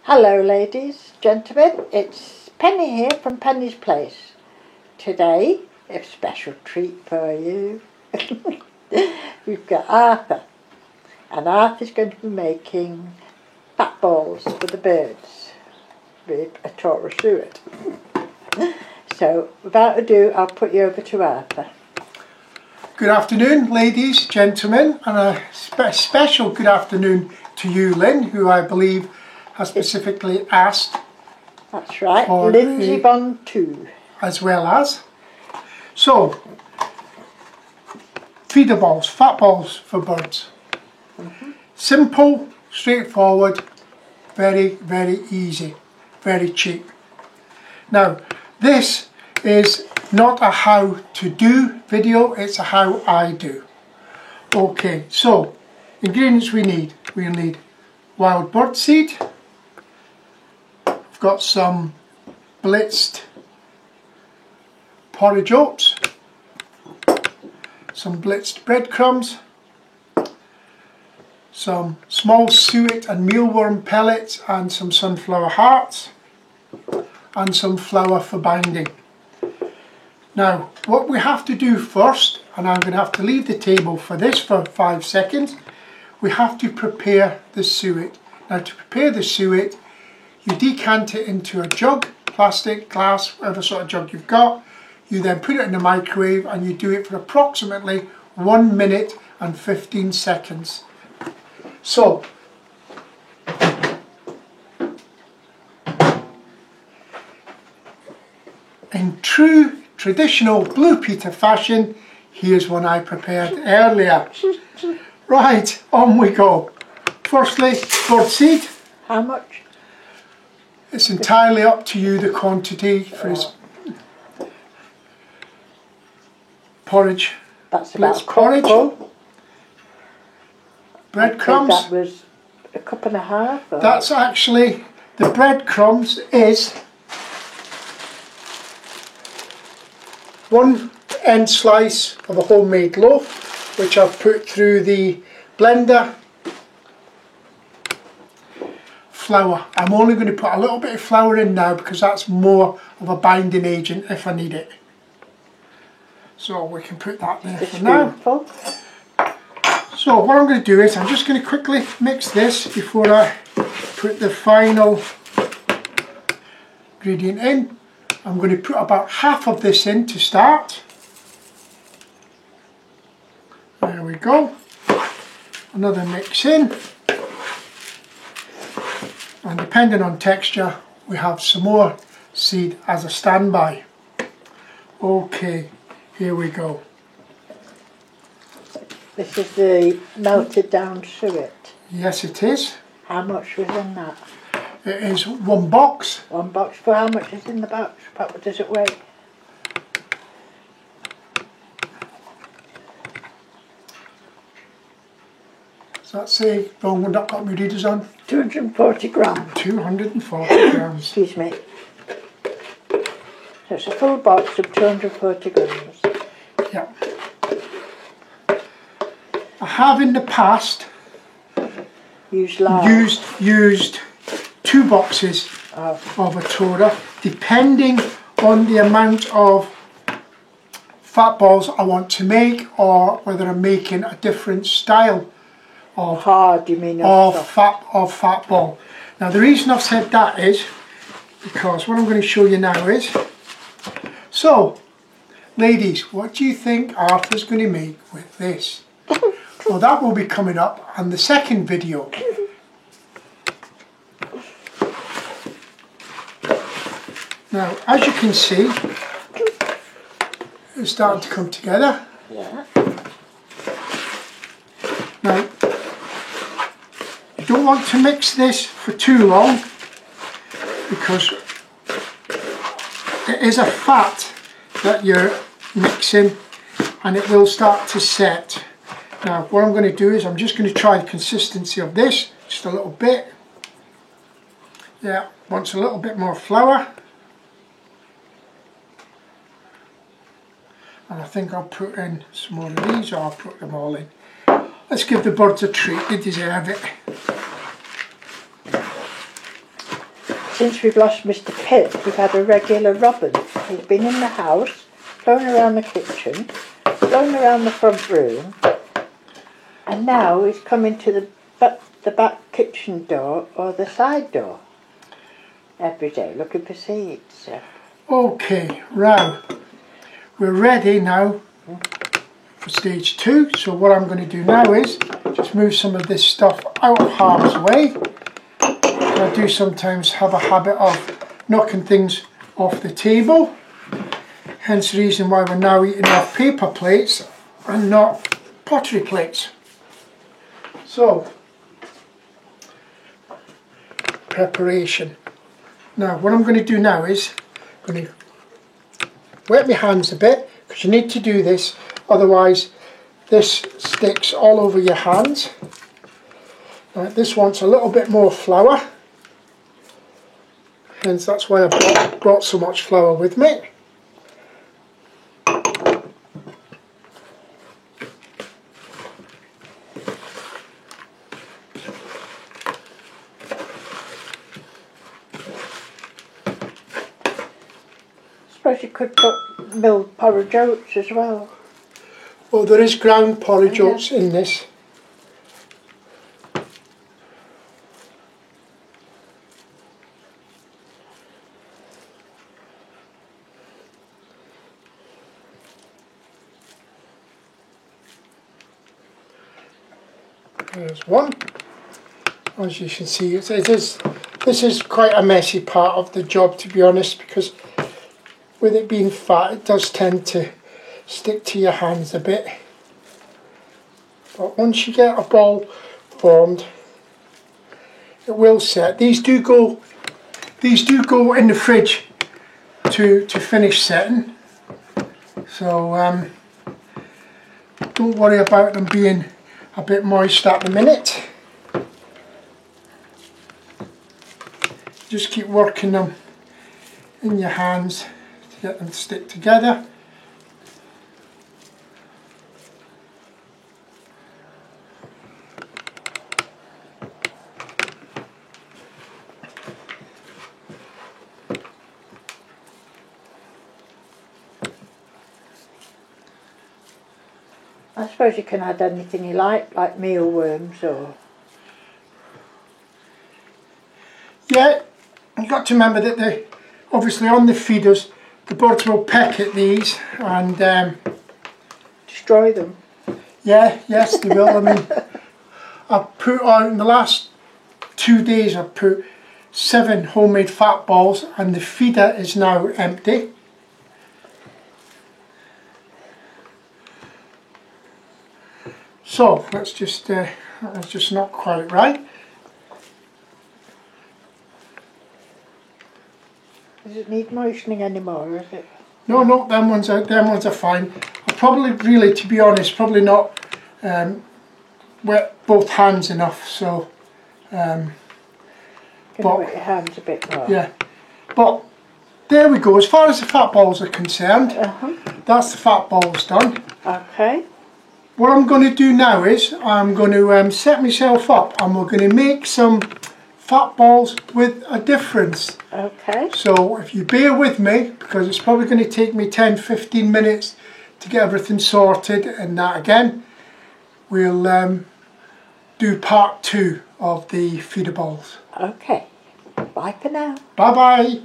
Hello ladies, gentlemen, it's Penny here from Penny's Place. Today, a special treat for you. We've got Arthur, and Arthur's going to be making fat balls for the birds with a tortoise suet. So, without ado, I'll put you over to Arthur. Good afternoon, ladies, gentlemen, and a special good afternoon to you, Lynn, who I believe has specifically asked. That's right, Lindsay Bond 2. As well as. So, feeder balls, fat balls for birds. Simple, straightforward, very, very easy, very cheap. Now, this is not a how to do video, it's a how I do. Okay, so ingredients we need. We'll need wild bird seed. I've got some blitzed porridge oats, some blitzed breadcrumbs, some small suet and mealworm pellets, and some sunflower hearts, and some flour for binding. Now, what we have to do first, and I'm going to have to leave the table for this for 5 seconds, we have to prepare the suet. Now, to prepare the suet, you decant it into a jug, plastic, glass, whatever sort of jug you've got. You then put it in the microwave and you do it for approximately 1 minute and 15 seconds. So, in true traditional Blue Peter fashion, here's one I prepared earlier. Right, on we go. Firstly, bird seed. How much? It's entirely up to you, the quantity for his porridge. That's about porridge. Breadcrumbs. That was a cup and a half. Or? That's actually, the breadcrumbs is 1 end slice of a homemade loaf, which I've put through the blender. Flour. I'm only going to put a little bit of flour in now because that's more of a binding agent if I need it. So we can put that there for now. So what I'm going to do is I'm just going to quickly mix this before I put the final ingredient in. I'm going to put about half of this in to start. There we go. Another mix in. And depending on texture, we have some more seed as a standby. Okay, here we go. This is the melted down suet. Yes, it is. How much was in that? It is 1 box. 1 box. For how much is in the box? What does it weigh? Does that say, wrong one, not got my readers on? 240 grams. 240 grams. Excuse me. So it's a full box of 240 grams. Yeah. I have in the past used 2 boxes of a Tora, depending on the amount of fat balls I want to make, or whether I'm making a different style of hard, you mean, fat ball. Now the reason I've said that is because what I'm going to show you now is, so ladies, what do you think Arthur's going to make with this? Well, that will be coming up on the second video. Now, as you can see, it's starting to come together. Yeah. Now, you don't want to mix this for too long because it is a fat that you're mixing and it will start to set. Now, what I'm going to do is I'm just going to try the consistency of this just a little bit. Yeah, wants a little bit more flour. And I think I'll put in some more of these, or I'll put them all in. Let's give the birds a treat, they deserve it. since we've lost Mr. Pitt, we've had a regular robin. He's been in the house, flown around the kitchen, flown around the front room, and now he's coming to the back kitchen door or the side door every day looking for seeds. So. Okay, right. We're ready now for stage 2. So what I'm going to do now is just move some of this stuff out of harm's way. I do sometimes have a habit of knocking things off the table, hence the reason why we're now eating off paper plates and not pottery plates. So, preparation. Now what I'm going to do now is I'm going to wet my hands a bit, because you need to do this, otherwise this sticks all over your hands. Right, this wants a little bit more flour, hence that's why I've brought so much flour with me. I suppose you could put milled porridge oats as well. Well, there is ground porridge oats in this. There's one. As you can see, this is quite a messy part of the job, to be honest, because with it being fat, it does tend to stick to your hands a bit. But once you get a ball formed, it will set. These do go in the fridge to finish setting. So don't worry about them being a bit moist at the minute. Just keep working them in your hands to get them to stick together. I suppose you can add anything you like mealworms or... Yeah, you've got to remember that obviously on the feeders, the birds will peck at these and... destroy them. Yeah, yes they will. I mean, I've put on, in the last 2 days, I've put 7 homemade fat balls and the feeder is now empty. So that's just not quite right. Does it need moistening anymore, is it? No, them ones are fine. I probably, really, to be honest, probably not wet both hands enough. So, Can you wet your hands a bit more? Yeah, but there we go. As far as the fat balls are concerned, that's the fat balls done. Okay. What I'm going to do now is I'm going to set myself up and we're going to make some fat balls with a difference. Okay. So if you bear with me, because it's probably going to take me 10-15 minutes to get everything sorted, and that again, we'll do part 2 of the feeder balls. Okay. Bye for now. Bye bye.